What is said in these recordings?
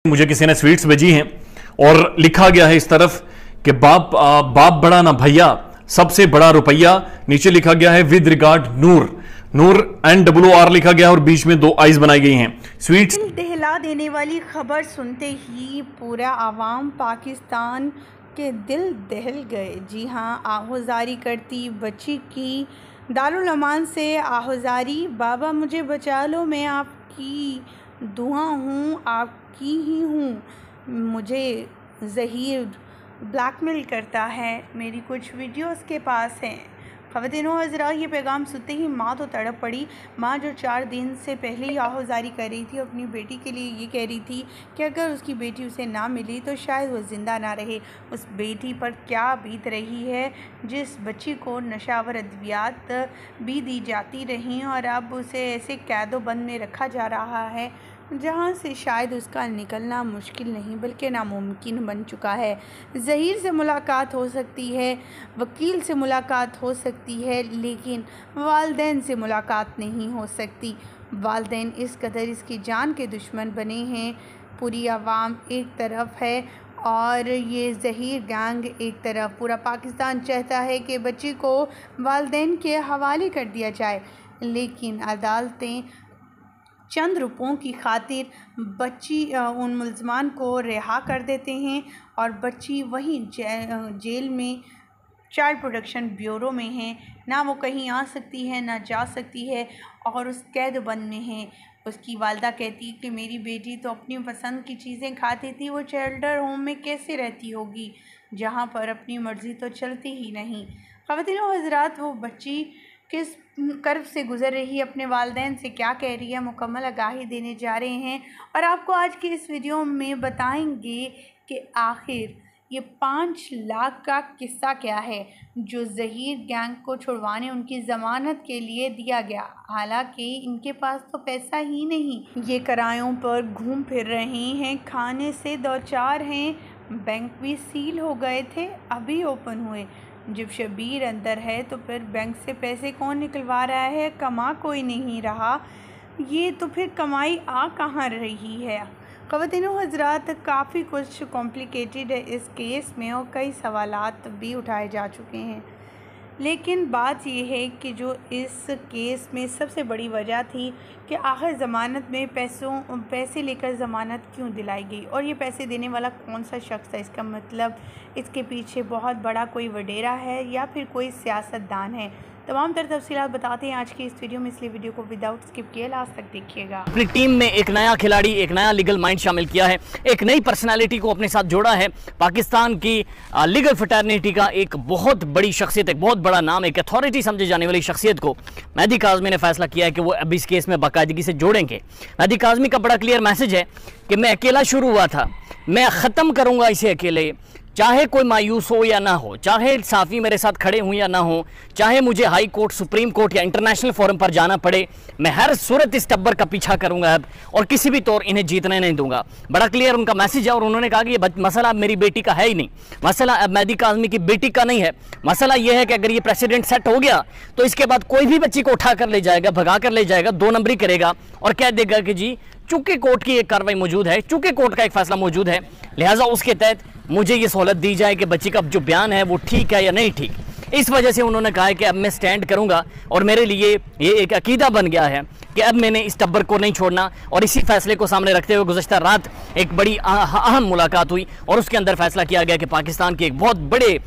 मुझे किसी ने स्वीट्स भेजी हैं और लिखा गया है इस तरफ कि बाप बड़ा ना भैया, सबसे बड़ा रुपया। नीचे लिखा गया है with regard Noor, Noor NWR लिखा गया है और बीच में 2 आइज बनाई गई हैं। स्वीट्स दहला देने वाली खबर सुनते ही पूरा आवाम पाकिस्तान के दिल दहल गए। जी हाँ, आहोजारी करती बच्ची की दारुल अमान से आहोजारी, बाबा मुझे बचा लो, मैं आपकी दुआ हूँ, आपकी ही हूँ। मुझे ज़हीर ब्लैकमेल करता है, मेरी कुछ वीडियोस के पास हैं। ख़वातीनो हज़रात, ये पैगाम सुनते ही माँ तो तड़प पड़ी। माँ जो 4 दिन से पहले ही आहोजारी कर रही थी, अपनी बेटी के लिए ये कह रही थी कि अगर उसकी बेटी उसे ना मिली तो शायद वो ज़िंदा ना रहे। उस बेटी पर क्या बीत रही है जिस बच्ची को नशावर अद्वियात भी दी जाती रहीं और अब उसे ऐसे कैदोबंद में रखा जा रहा है जहाँ से शायद उसका निकलना मुश्किल नहीं बल्कि नामुमकिन बन चुका है। ज़हीर से मुलाकात हो सकती है, वकील से मुलाकात हो सकती है, लेकिन वालिदैन से मुलाकात नहीं हो सकती। वालिदैन इस कदर इसकी जान के दुश्मन बने हैं। पूरी आवाम एक तरफ है और ये ज़हीर गैंग एक तरफ। पूरा पाकिस्तान चाहता है कि बच्ची को वालिदैन के हवाले कर दिया जाए, लेकिन अदालतें चंद रुपयों की खातिर बच्ची उन मुल्ज़मान को रिहा कर देते हैं और बच्ची वहीं जेल में चाइल्ड प्रोटेक्शन ब्यूरो में है। ना वो कहीं आ सकती है ना जा सकती है और उस कैदबंद में है। उसकी वालिदा कहती है कि मेरी बेटी तो अपनी पसंद की चीज़ें खाती थी, वो चिल्ड्रन होम में कैसे रहती होगी जहाँ पर अपनी मर्ज़ी तो चलती ही नहीं। ख़वातीनो हज़रात, वो बच्ची किस कर्ब से गुज़र रही है, अपने वालिदैन से क्या कह रही है, मुकम्मल आगाही देने जा रहे हैं और आपको आज की इस वीडियो में बताएंगे कि आखिर ये 5 लाख का किस्सा क्या है जो ज़हीर गैंग को छुड़वाने उनकी ज़मानत के लिए दिया गया। हालांकि इनके पास तो पैसा ही नहीं, ये किरायों पर घूम फिर रहे हैं, खाने से 2-4 हैं, बैंक भी सील हो गए थे, अभी ओपन हुए। जब शब्बीर अंदर है तो फिर बैंक से पैसे कौन निकलवा रहा है? कमा कोई नहीं रहा, ये तो फिर कमाई आ कहाँ रही है? ख़वातीनो हज़रात, काफ़ी कुछ कॉम्प्लिकेटेड है इस केस में और कई सवालात भी उठाए जा चुके हैं, लेकिन बात यह है कि जो इस केस में सबसे बड़ी वजह थी कि आखिर ज़मानत में पैसे लेकर ज़मानत क्यों दिलाई गई और ये पैसे देने वाला कौन सा शख्स था। इसका मतलब इसके पीछे बहुत बड़ा कोई वडेरा है या फिर कोई सियासतदान है। तमाम तर तफसीलात बताते हैं आज की इस वीडियो में, इसलिए वीडियो को विदाउट स्किप किए लास्ट तक देखिएगा। अपनी टीम में एक नया खिलाड़ी, एक नया लीगल माइंड शामिल किया है, एक नई पर्सनालिटी को अपने साथ जोड़ा है। पाकिस्तान की लीगल फ्रेटर्निटी का एक बहुत बड़ी शख्सियत, एक बहुत बड़ा नाम, एक अथॉरिटी समझे जाने वाली शख्सियत को मेहदी काज़मी ने फैसला किया है कि वो अब इस केस में बाकायदगी से जोड़ेंगे। मेहदी काज़मी का बड़ा क्लियर मैसेज है कि मैं अकेला शुरू हुआ था, मैं ख़त्म करूँगा इसे अकेले, चाहे कोई मायूस हो या ना हो, चाहे साफ़ी मेरे साथ खड़े हों या ना हो, चाहे मुझे हाई कोर्ट, सुप्रीम कोर्ट या इंटरनेशनल फोरम पर जाना पड़े, मैं हर सूरत इस टब्बर का पीछा करूंगा अब और किसी भी तौर इन्हें जीतने नहीं दूंगा। बड़ा क्लियर उनका मैसेज है और उन्होंने कहा कि ये मसला अब मेरी बेटी का है ही नहीं, मसला अब मेहदी काज़मी की बेटी का नहीं है। मसला यह है कि अगर ये प्रेसिडेंट सेट हो गया तो इसके बाद कोई भी बच्ची को उठा कर ले जाएगा, भगा कर ले जाएगा, 2 नंबरी करेगा और कह देगा कि जी चूंकि कोर्ट की एक कार्रवाई मौजूद है, चूंकि कोर्ट का एक फैसला मौजूद है, लिहाजा उसके तहत मुझे ये सहूलत दी जाए कि बच्ची का जो बयान है वो ठीक है या नहीं ठीक। इस वजह से उन्होंने कहा है कि अब मैं स्टैंड करूंगा और मेरे लिए ये एक अकीदा बन गया है कि अब मैंने इस टब्बर को नहीं छोड़ना। और इसी फैसले को सामने रखते हुए गुज़श्ता रात एक बड़ी अहम मुलाकात हुई और उसके अंदर फैसला किया गया कि पाकिस्तान के एक बहुत बड़े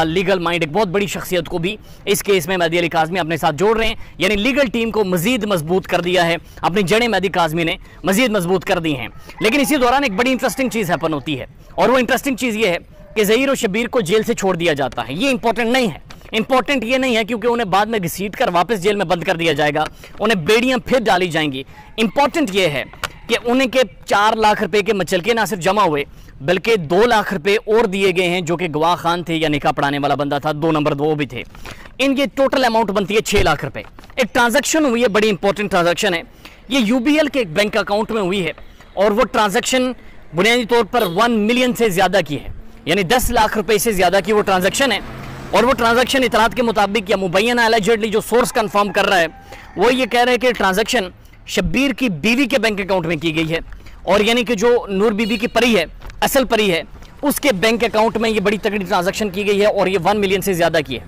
लीगल माइंड, एक बहुत बड़ी शख्सियत को भी इस केस में मेहदी अली काज़मी अपने साथ जोड़ रहे हैं, यानी लीगल टीम को मज़ीद मजबूत कर दिया है। अपनी जड़ें मेहदी काज़मी ने मज़ीद मजबूत कर दी हैं। लेकिन इसी दौरान एक बड़ी इंटरेस्टिंग चीज़ हैपन होती है और वो इंटरेस्टिंग चीज़ ये है कि ज़हीर और शब्बीर को जेल से छोड़ दिया जाता है। ये इंपॉर्टेंट नहीं है, इंपॉर्टेंट ये नहीं है क्योंकि उन्हें बाद में घसीट कर वापस जेल में बंद कर दिया जाएगा, उन्हें बेड़ियां फिर डाली जाएंगी। इंपॉर्टेंट ये है कि उन्हें के 4 लाख रुपए के मचलके ना सिर्फ जमा हुए बल्कि 2 लाख रुपए और दिए गए हैं जो कि गवाह खान थे या निकाह पढ़ाने वाला बंदा था, 2 नंबर 2 भी थे। इनकी टोटल अमाउंट बनती है 6 लाख रुपए। एक ट्रांजैक्शन हुई है, बड़ी इंपॉर्टेंट ट्रांजैक्शन है, ये UBL के एक बैंक अकाउंट में हुई है और वो ट्रांजैक्शन बुनियादी तौर पर 1 मिलियन से ज़्यादा की है, यानी 10 लाख रुपए से ज़्यादा की वो ट्रांजैक्शन है। और वो ट्रांजैक्शन इतलात के मुताबिक या मुबैना एलिजिडली जो सोर्स कंफर्म कर रहा है वो ये कह रहे हैं कि ट्रांजैक्शन शब्बीर की बीवी के बैंक अकाउंट में की गई है और यानी कि जो नूर बीबी की परी है, असल परी है, उसके बैंक अकाउंट में ये बड़ी तगड़ी ट्रांजैक्शन की गई है और ये 1 मिलियन से ज़्यादा की है।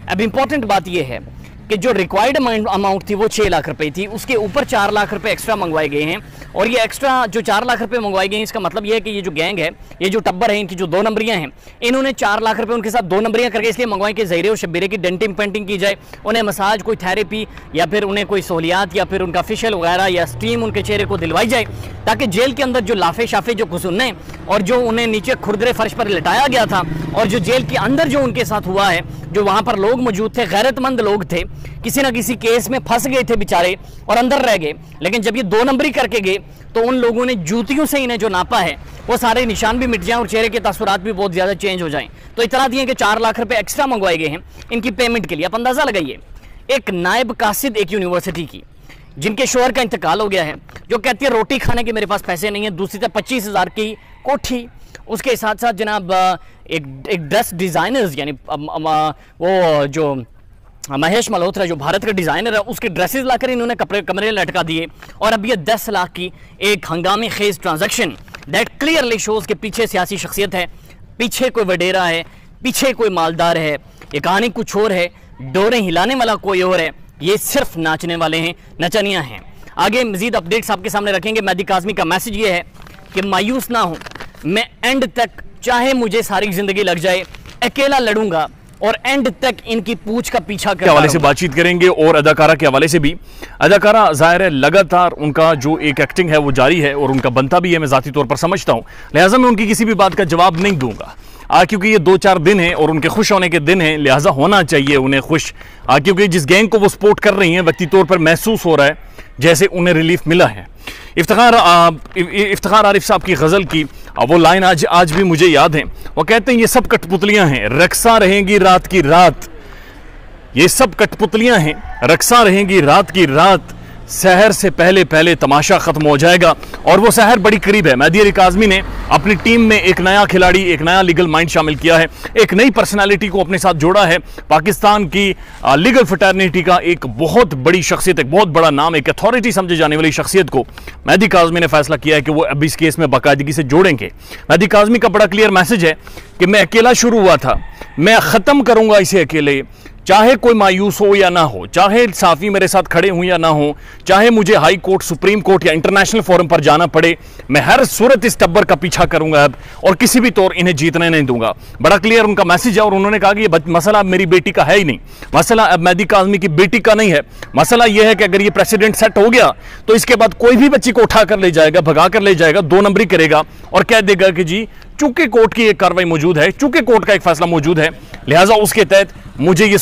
अब इंपॉर्टेंट बात ये है कि जो रिक्वायर्ड अमाउंट थी वो 6 लाख रुपए थी, उसके ऊपर 4 लाख रुपए एक्स्ट्रा मंगवाए गए हैं। और ये एक्स्ट्रा जो 4 लाख रुपए मंगवाए गए हैं, इसका मतलब ये है कि ये जो गैंग है, ये जो टब्बर है, इनकी जो 2 नंबरियां हैं, इन्होंने 4 लाख रुपए उनके साथ 2 नंबरियां करके इसलिए मंगवाई कि ज़हीरे और शब्बीरे की डेंटिंग पेंटिंग की जाए, उन्हें मसाज, कोई थेरेपी या फिर उन्हें कोई सहूलियात या फिर उनका फेशियल वगैरह या स्टीम उनके चेहरे को दिलवाई जाए, ताकि जेल के अंदर जो लाफे शाफे जो घुसुन्ने और जो उन्हें नीचे खुरदरे फर्श पर लिटाया गया था और जो जेल के अंदर जो उनके साथ हुआ है, जो वहाँ पर लोग मौजूद थे, गैरतमंद लोग थे, किसी ना किसी केस में फंस गए थे बेचारे और अंदर रह गए, लेकिन जब ये 2 नंबरी करके गए तो उन लोगों ने जूतियों से इन्हें जो नापा है वो सारे निशान भी मिट जाएं और चेहरे के तासुरात भी बहुत ज़्यादा चेंज हो जाएं। तो इतना दिए कि 4 लाख रुपए एक्स्ट्रा मंगवाए गए हैं इनकी पेमेंट के लिए। आप अंदाज़ा लगाइए, एक नायब कासिद एक यूनिवर्सिटी की, जिनके शोहर का इंतकाल हो गया है, जो कहती है रोटी खाने के मेरे पास पैसे नहीं है, दूसरी तरफ 25,000 की कोठी, उसके साथ साथ जनाब एक ड्रेस डिज़ाइनर्स यानी वो जो महेश मल्होत्रा जो भारत का डिज़ाइनर है, उसके ड्रेसेस लाकर इन्होंने कमरे लटका दिए। और अब ये 10 लाख की एक हंगामी खेज ट्रांजैक्शन दैट क्लियरली शोज़ के पीछे सियासी शख्सियत है, पीछे कोई वडेरा है, पीछे कोई मालदार है, ये कहानी कुछ और है, डोरें हिलाने वाला कोई और है, ये सिर्फ नाचने वाले हैं, नचनियाँ हैं। आगे मजीद अपडेट्स आपके सामने रखेंगे। मेहदी काज़मी का मैसेज ये है कि मायूस ना हो, मैं एंड तक चाहे मुझे सारी जिंदगी लग जाए अकेला लड़ूंगा और एंड तक इनकी पूछ का पीछा करके हवाले से बातचीत करेंगे और अदाकारा के हवाले से भी। अदाकारा जाहिर है लगातार उनका जो एक एक्टिंग है वो जारी है और उनका बनता भी है, मैं ज़ाती तौर पर समझता हूँ, लिहाजा मैं उनकी किसी भी बात का जवाब नहीं दूंगा क्योंकि ये 2-4 दिन हैं और उनके खुश होने के दिन हैं, लिहाजा होना चाहिए उन्हें खुश क्योंकि जिस गैंग को वो सपोर्ट कर रही हैं व्यक्ति तौर पर महसूस हो रहा है जैसे उन्हें रिलीफ मिला है। इफ्तिखार आरिफ साहब की गज़ल की वो लाइन आज भी मुझे याद है। वो कहते हैं ये सब कठपुतलियां हैं, रक्सा रहेंगी रात की रात, ये सब कठपुतलियां हैं, रक्सा रहेंगी रात की रात, सहर से पहले पहले तमाशा खत्म हो जाएगा। और वो सहर बड़ी करीब है। मेहदी अली काज़मी ने अपनी टीम में एक नया खिलाड़ी, एक नया लीगल माइंड शामिल किया है, एक नई पर्सनालिटी को अपने साथ जोड़ा है। पाकिस्तान की लीगल फ्रेटर्निटी का एक बहुत बड़ी शख्सियत, एक बहुत बड़ा नाम, एक अथॉरिटी समझे जाने वाली शख्सियत को मेहदी काज़मी ने फैसला किया है कि वो अब इस केस में बाकायदगी से जोड़ेंगे। मेहदी काज़मी का बड़ा क्लियर मैसेज है कि मैं अकेला शुरू हुआ था, मैं ख़त्म करूँगा इसे अकेले, चाहे कोई मायूस हो या ना हो, चाहे साफ़ी मेरे साथ खड़े हों या ना हो, चाहे मुझे हाई कोर्ट, सुप्रीम कोर्ट या इंटरनेशनल फोरम पर जाना पड़े, मैं हर सूरत इस टब्बर का पीछा करूंगा अब और किसी भी तौर इन्हें जीतने नहीं दूंगा। बड़ा क्लियर उनका मैसेज है। और उन्होंने कहा कि ये मसला अब मेरी बेटी का है ही नहीं, मसला अब मेहदी काज़मी की बेटी का नहीं है, मसला यह है कि अगर ये प्रेसिडेंट सेट हो गया तो इसके बाद कोई भी बच्ची को उठा कर ले जाएगा, भगा कर ले जाएगा, 2 नंबरी करेगा और कह देगा कि जी चूंकि कोर्ट की एक कार्रवाई मौजूद है, चूंकि कोर्ट का एक फैसला मौजूद है, लिहाजा उसके तहत मुझे ये